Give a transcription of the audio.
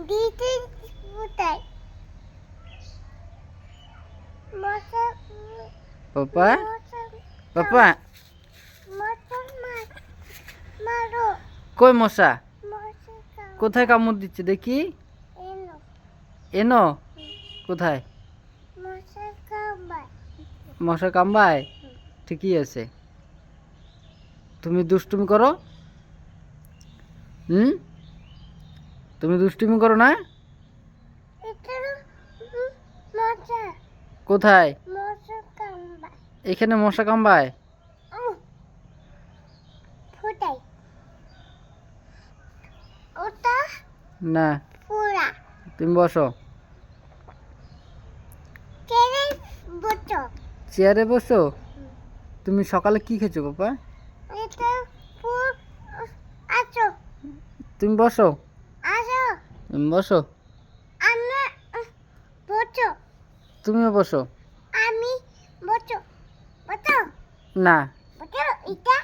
দিতে কোথায় মশা পাপা মশা পাপা মশা মারো কই মশা মশা কোথায় কামড় দিচ্ছে দেখি এনো এনো কোথায় মশা কামড়ায় মশা কামড়ায় ঠিকই আছে তুমি দুষ্টুমি করো তুমি দুষ্টুমি করো না এটা মশা কোথায় মশা কামড়ায় এখানে মশা কামড়ায় ফুটাই ওটা না পুরা তুমি বসো কেড়ে বটো চেয়ারে বসো তুমি সকালে কি খেয়েছো পাপা এটা ফুল আছো তুমি বসো আসো তুমি বসো আমরা বটো তুমিও বসো আমি বটো বটো না বটো এটা